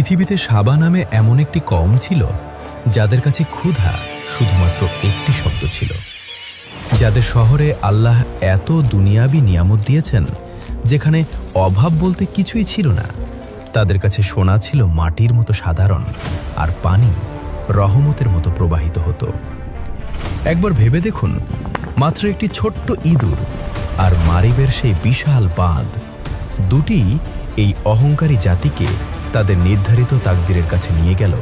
পৃথিবীতে সাবা নামে এমন একটি কওম ছিল যাদের কাছে ক্ষুধা শুধুমাত্র একটি শব্দ ছিল, যাদের শহরে আল্লাহ এত দুনিয়াবি নিয়ামত দিয়েছেন যেখানে অভাব বলতে কিছুই ছিল না। তাদের কাছে সোনা ছিল মাটির মতো সাধারণ, আর পানি রহমতের মতো প্রবাহিত হতো। একবার ভেবে দেখুন, মাত্র একটি ছোট্ট ইঁদুর আর মারিবের সেই বিশাল বাঁধ, দুটি এই অহংকারী জাতিকে তাদের নির্ধারিত তাকদিরের কাছে নিয়ে গেল,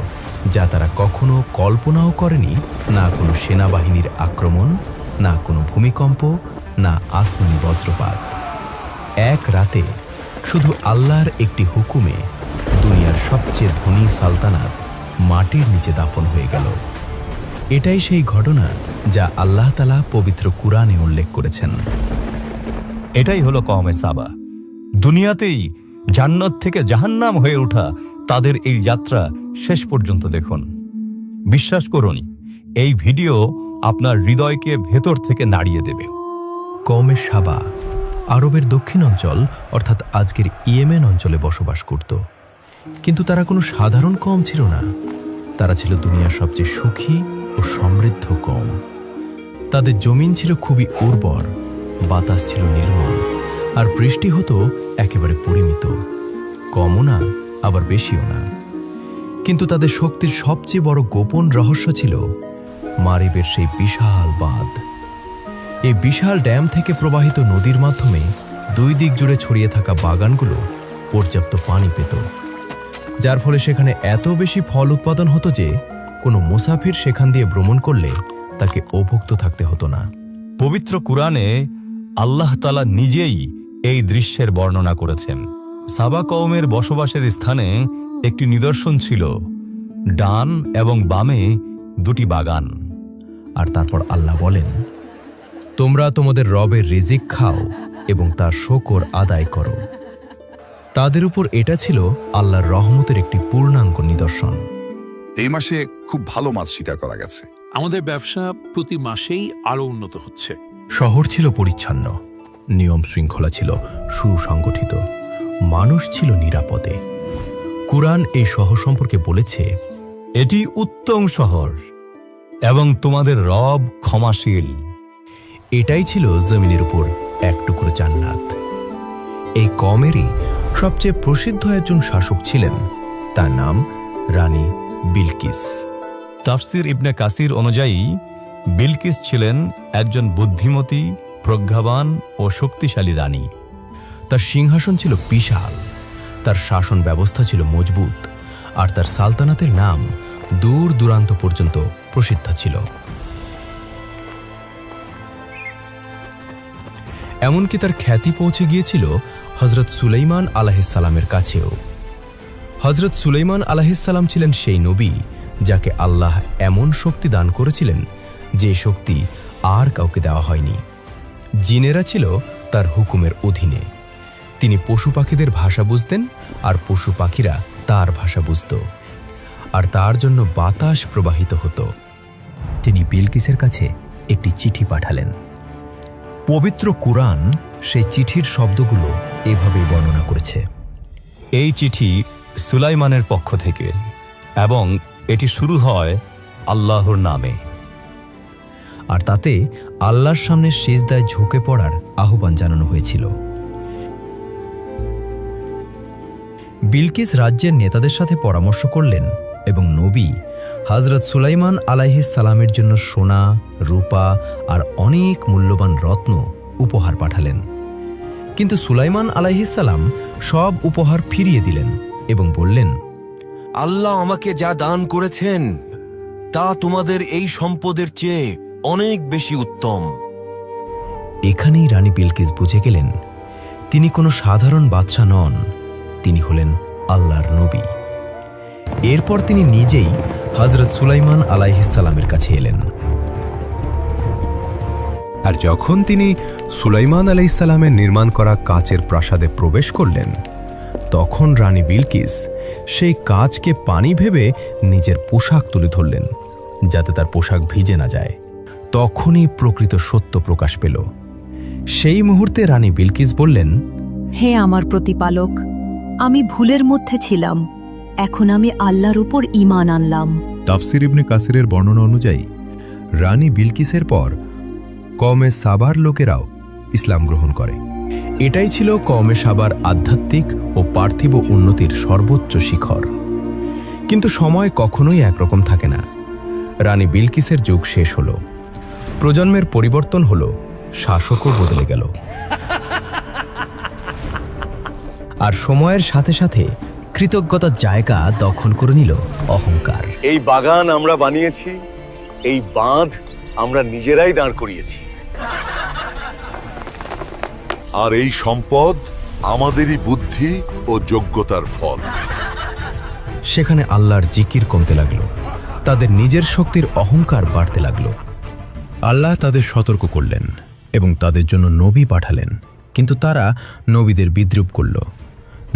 যা তারা কখনো কল্পনাও করেনি। না কোনো সেনাবাহিনীর আক্রমণ, না কোনো ভূমিকম্প, না আসমানি বজ্রপাত। এক রাতে শুধু আল্লাহর একটি হুকুমে দুনিয়ার সবচেয়ে ধনী সালতানাত মাটির নিচে দাফন হয়ে গেল। এটাই সেই ঘটনা যা আল্লাহ তাআলা পবিত্র কুরআনে উল্লেখ করেছেন। এটাই হলো কওমে সাবা। দুনিয়াতেই জান্নাত থেকে জাহান্নাম হয়ে ওঠা তাদের এই যাত্রা শেষ পর্যন্ত দেখুন। বিশ্বাস করুন, এই ভিডিও আপনার হৃদয়কে ভেতর থেকে নাড়িয়ে দেবে। কওমে সাবা আরবের দক্ষিণ অঞ্চল অর্থাৎ আজকের ইয়েমেন অঞ্চলে বসবাস করত। কিন্তু তারা কোনো সাধারণ কওম ছিল না, তারা ছিল দুনিয়ার সবচেয়ে সুখী ও সমৃদ্ধ কওম। তাদের জমিন ছিল খুবই উর্বর, বাতাস ছিল নির্মল, আর বৃষ্টি হতো একেবারে পরিমিত, কমও না আবার বেশিও না। কিন্তু তাদের শক্তির সবচেয়ে বড় গোপন রহস্য ছিল মারিবের সেই বিশাল বাঁধ। এই বিশাল ড্যাম থেকে প্রবাহিত নদীর মাধ্যমে দুই দিক জুড়ে ছড়িয়ে থাকা বাগানগুলো পর্যাপ্ত পানি পেত, যার ফলে সেখানে এত বেশি ফল উৎপাদন হতো যে কোনো মুসাফির সেখান দিয়ে ভ্রমণ করলে তাকে অভুক্ত থাকতে হতো না। পবিত্র কুরআনে আল্লাহ তাআলা নিজেই এই দৃশ্যের বর্ণনা করেছেন। সাবা কওমের বসবাসের স্থানে একটি নিদর্শন ছিল, ডান এবং বামে দুটি বাগান। আর তারপর আল্লাহ বলেন, তোমরা তোমাদের রবের রিজিক খাও এবং তার শুকর আদায় করো। তাদের উপর এটা ছিল আল্লাহর রহমতের একটি পূর্ণাঙ্গ নিদর্শন। এই মাসে খুব ভালো মাছ শিকার করা গেছে। আমাদের ব্যবসা প্রতি মাসেই আরো উন্নত হচ্ছে। শহর ছিল পরিচ্ছন্ন, নিয়ম শৃঙ্খলা ছিল সুসংগঠিত, মানুষ ছিল নিরাপদে। কুরআন এই শহর সম্পর্কে বলেছে, এটি উত্তম শহর এবং তোমাদের রব ক্ষমাশীল। এটাই ছিল জমিনের উপর এক টুকরো জান্নাত। এই কওমেরই সবচেয়ে প্রসিদ্ধ একজন শাসক ছিলেন, তার নাম রানী বিলকিস। তাফসির ইবনে কাসির অনুযায়ী বিলকিস ছিলেন একজন বুদ্ধিমতী, প্রজ্ঞাবান ও শক্তিশালী রানী। তার সিংহাসন ছিল বিশাল, তার শাসন ব্যবস্থা ছিল মজবুত, আর তার সালতানাতের নাম দূর দূরান্ত পর্যন্ত প্রসিদ্ধ ছিল। এমনকি তার খ্যাতি পৌঁছে গিয়েছিল হযরত সুলাইমান আলাইহিসসালামের কাছেও। হযরত সুলাইমান আলাইহিসসালাম ছিলেন সেই নবী যাকে আল্লাহ এমন শক্তি দান করেছিলেন যে শক্তি আর কাউকে দেওয়া হয়নি। জিনেরা ছিল তার হুকুমের অধীনে। তিনি পশু পাখিদের ভাষা বুঝতেন, আর পশু পাখিরা তার ভাষা বুঝত, আর তার জন্য বাতাস প্রবাহিত হতো। তিনি বিলকিসের কাছে একটি চিঠি পাঠালেন। পবিত্র কুরআন সেই চিঠির শব্দগুলো এভাবেই বর্ণনা করেছে। এই চিঠি সুলাইমানের পক্ষ থেকে, এবং এটি শুরু হয় আল্লাহর নামে। আর তাতে আল্লাহর সামনে সিজদায় ঝুঁকে পড়ার আহ্বান জানানো হয়েছিল। বিলকিস রাজ্যের নেতাদের সাথে পরামর্শ করলেন এবং নবী হযরত সুলাইমান আলাইহিসসালামের জন্য সোনা, রূপা আর অনেক মূল্যবান রত্ন উপহার পাঠালেন। কিন্তু সুলাইমান আলাইহিসসালাম সব উপহার ফিরিয়ে দিলেন এবং বললেন, আল্লাহ আমাকে যা দান করেছেন তা তোমাদের এই সম্পদের চেয়ে অনেক বেশি উত্তম। এখানেই রানী বিলকিস বুঝে গেলেন তিনি কোনো সাধারণ বাদশা নন, তিনি হলেন আল্লাহর নবী। এরপর তিনি নিজেই হযরত সুলাইমান আলাইহিসসালামের কাছে এলেন। আর যখন তিনি সুলাইমান আলাইহিসসালামের নির্মাণ করা কাচের প্রাসাদে প্রবেশ করলেন, তখন রানী বিলকিস সেই কাচকে পানি ভেবে নিজের পোশাক তুলে ধরলেন যাতে তার পোশাক ভিজে না যায়। তখনই প্রকৃত সত্য প্রকাশ পেল। সেই মুহূর্তে রানী বিলকিস বললেন, হে আমার প্রতিপালক, আমি ভুলের মধ্যে ছিলাম, এখন আমি আল্লাহর উপর ঈমান আনলাম। তাফসির ইবনে কাসিরের বর্ণনা অনুযায়ী রানী বিলকিসের পর কওমে সাবার লোকেরাও ইসলাম গ্রহণ করে। এটাই ছিল কওমে সাবার আধ্যাত্মিক ও পার্থিব উন্নতির সর্বোচ্চ শিখর। কিন্তু সময় কখনোই একরকম থাকে না। রানী বিলকিসের যুগ শেষ হলো, প্রজন্মের পরিবর্তন হলো, শাসকও বদলে গেল। আর সময়ের সাথে সাথে কৃতজ্ঞতার জায়গা দখল করে নিল অহংকার। এই বাগান আমরা বানিয়েছি, এই বাঁধ আমরা নিজেরাই দাঁড় করিয়েছি, আর এই সম্পদ আমাদেরই বুদ্ধি ও যোগ্যতার ফল। সেখানে আল্লাহর জিকির কমতে লাগলো, তাদের নিজের শক্তির অহংকার বাড়তে লাগলো। আল্লাহ তাদের সতর্ক করলেন এবং তাদের জন্য নবী পাঠালেন, কিন্তু তারা নবীদের বিদ্রূপ করল।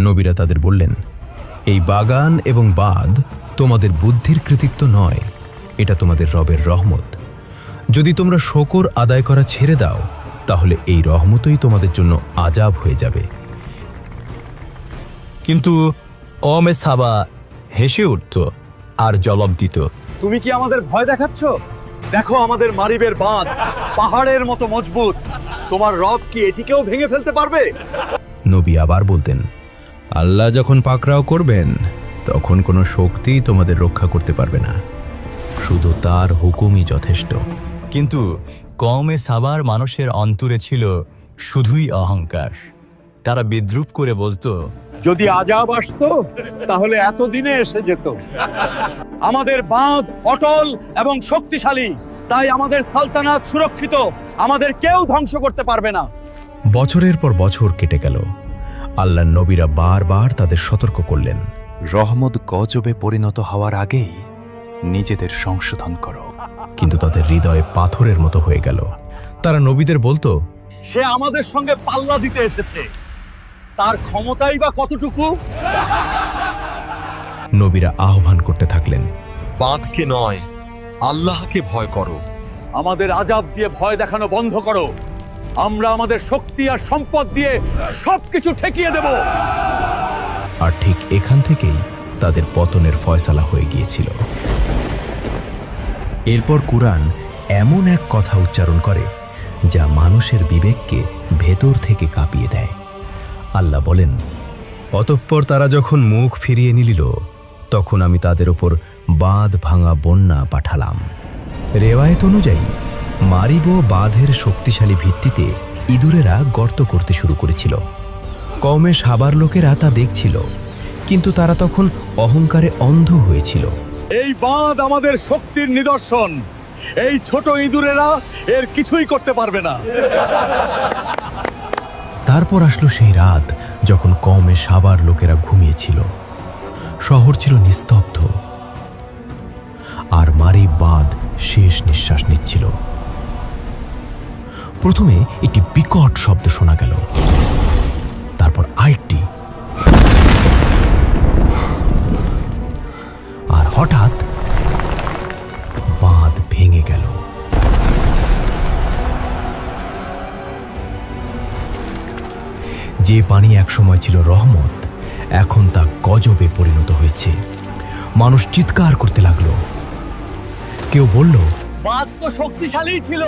নবীরা তাদের বললেন, এই বাগান এবং বাঁধ তোমাদের বুদ্ধির কৃতিত্ব নয়, এটা তোমাদের রবের রহমত। যদি তোমরা শকর আদায় করা ছেড়ে দাও, তাহলে এই রহমতই তোমাদের জন্য আযাব হয়ে যাবে। কিন্তু কওমে সাবা হেসে উঠত আর জবাব দিত, তুমি কি আমাদের ভয় দেখাচ্ছ? দেখো আমাদের মারিবের বাঁধ পাহাড়ের মতো মজবুত, তোমার রব কি এটিকেও ভেঙে ফেলতে পারবে? নবী আবার বলতেন, আল্লাহ যখন পাকড়াও করবেন, তখন কোনো শক্তিই তোমাদের রক্ষা করতে পারবে না, শুধু তার হুকুমই যথেষ্ট। কিন্তু কওমে সাবার মানুষের অন্তরে ছিল শুধুই অহংকার। তারা বিদ্রূপ করে বলতো, যদি আযাব আসতো তাহলে এতদিনে এসে যেত। আমাদের বাঁধ অটল এবং শক্তিশালী, তাই আমাদের সালতানাত সুরক্ষিত, আমাদের কেউ ধ্বংস করতে পারবে না। বছরের পর বছর কেটে গেল। আল্লাহর নবীরা বারবার তাদের সতর্ক করলেন, রহমত গজবে পরিণত হওয়ার আগেই নিজেদের সংশোধন করো। কিন্তু তাদের হৃদয়ে পাথরের মতো হয়ে গেল। তারা নবীদের বলতো, সে আমাদের সঙ্গে পাল্লা দিতে এসেছে, তার ক্ষমতাই বা কতটুকু? নবীরা আহ্বান করতে থাকলেন, বাঁধকে নয়, আল্লাহকে ভয় করো। আমাদের আযাব দিয়ে ভয় দেখানো বন্ধ করো, আমরা আমাদের শক্তি আর সম্পদ দিয়ে সবকিছু ঠেকিয়ে দেব। আর ঠিক এখান থেকেই তাদের পতনের ফয়সালা হয়ে গিয়েছিল। এরপর কুরআন এমন এক কথা উচ্চারণ করে যা মানুষের বিবেককে ভেতর থেকে কাঁপিয়ে দেয়। আল্লাহ বলেন, অতঃপর তারা যখন মুখ ফিরিয়ে নিল, তখন আমি তাদের ওপর বাঁধ ভাঙা বন্যা পাঠালাম। রেওয়ায়েত অনুযায়ী মারিব বাঁধের শক্তিশালী ভিত্তিতে ইঁদুরেরা গর্ত করতে শুরু করেছিল। কওমে সাবার লোকেরা তা দেখছিল, কিন্তু তারা তখন অহংকারে অন্ধ হয়েছিল। এই বাঁধ আমাদের শক্তির নিদর্শন, এই ছোট ইঁদুরেরা এর কিছুই করতে পারবে না। তারপর আসলো সেই রাত যখন কওমে সাবার লোকেরা ঘুমিয়েছিল। শহর ছিল নিস্তব্ধ, আর মারিব বাঁধ শেষ নিঃশ্বাস নিচ্ছিল। প্রথমে একটি বিকট শব্দ শোনা গেল, তারপর আরেকটি, আর হঠাৎ বাঁধ ভেঙে গেল। যে পানি একসময় ছিল রহমত, এখন তা গজবে পরিণত হয়েছে। মানুষ চিৎকার করতে লাগলো। কেউ বলল, বাঁধ তো শক্তিশালী ছিল,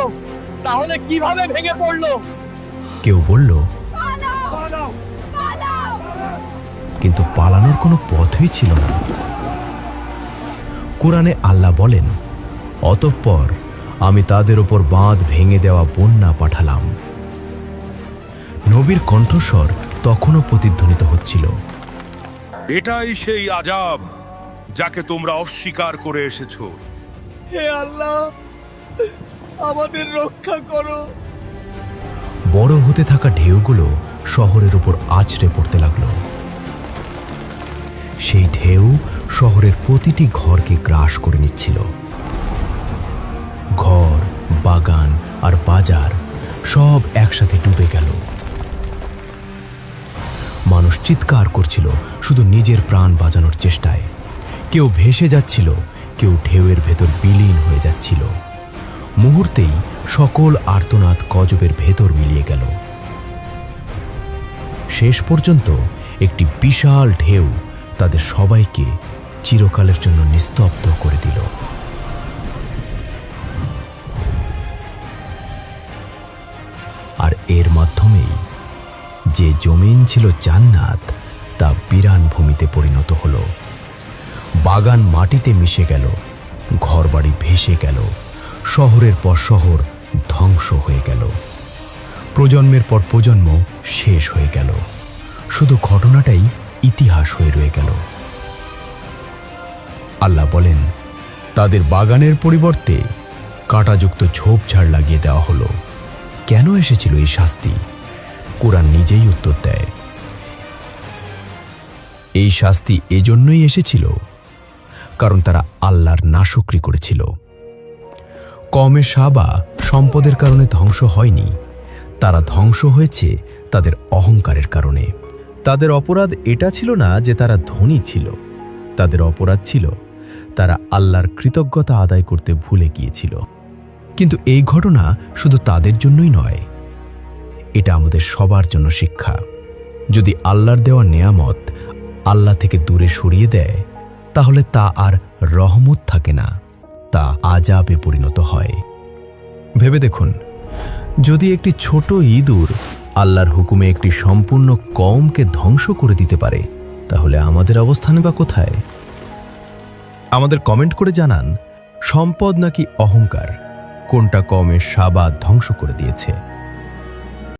তাহলে কিভাবে ভেঙে পড়লো? কেউ বলল, কিন্তু পালানোর কোনো পথই ছিল না। কোরআনে আল্লাহ বলেন, অতঃপর আমি তাদের ওপর বাঁধ ভেঙে দেওয়া বন্যা পাঠালাম। নবীর কণ্ঠস্বর তখনও প্রতিধ্বনিত হচ্ছিল, এটাই সেই আযাব যাকে তোমরা অস্বীকার করে এসেছো। হে আল্লাহ, আমাদের রক্ষা করো। বড় হতে থাকা ঢেউগুলো শহরের উপর আছড়ে পড়তে লাগলো। সেই ঢেউ শহরের প্রতিটি ঘরকে গ্রাস করে নিচ্ছিল। ঘর, বাগান আর বাজার সব একসাথে ডুবে গেল। মানুষ চিৎকার করছিল শুধু নিজের প্রাণ বাঁচানোর চেষ্টায়। কেউ ভেসে যাচ্ছিল, কেউ ঢেউয়ের ভেতর বিলীন হয়ে যাচ্ছিল। মুহূর্তেই সকল আর্তনাদ গজবের ভেতর মিলিয়ে গেল। শেষ পর্যন্ত একটি বিশাল ঢেউ তাদের সবাইকে চিরকালের জন্য নিস্তব্ধ করে দিল। আর এর মাধ্যমেই যে জমিন ছিল জান্নাত তা বিরান ভূমিতে পরিণত হল। বাগান মাটিতে মিশে গেল, ঘরবাড়ি ভেসে গেল, শহরের পর শহর ধ্বংস হয়ে গেল, প্রজন্মের পর প্রজন্ম শেষ হয়ে গেল, শুধু ঘটনাটাই ইতিহাস হয়ে রয়ে গেল। আল্লাহ বলেন, তাদের বাগানের পরিবর্তে কাঁটাযুক্ত ঝোপঝাড় লাগিয়ে দেওয়া হলো। কেন এসেছিল এই শাস্তি? কোরআন নিজেই উত্তর দেয়, এই শাস্তি এজন্যই এসেছিল কারণ তারা আল্লাহর নাশুকরি করেছিল। কওমে সাবা সম্পদের কারণে ধ্বংস হয়নি, তারা ধ্বংস হয়েছে তাদের অহংকারের কারণে। তাদের অপরাধ এটা ছিল না যে তারা ধনী ছিল, তাদের অপরাধ ছিল তারা আল্লাহর কৃতজ্ঞতা আদায় করতে ভুলে গিয়েছিল। কিন্তু এই ঘটনা শুধু তাদের জন্যই নয়, এটা আমাদের সবার জন্য শিক্ষা। যদি আল্লাহর দেওয়া নেয়ামত আল্লাহ থেকে দূরে সরিয়ে দেয়, তাহলে তা আর রহমত থাকে না, তা আযাবে পরিণত হয়। ভেবে দেখুন, যদি একটি ছোট ইঁদুর আল্লাহর হুকুমে একটি সম্পূর্ণ কওমকে ধ্বংস করে দিতে পারে, তাহলে আমাদের অবস্থানে বা কোথায়? আমাদের কমেন্ট করে জানান, সম্পদ নাকি অহংকার, কোনটা কওমে সাবা ধ্বংস করে দিয়েছে।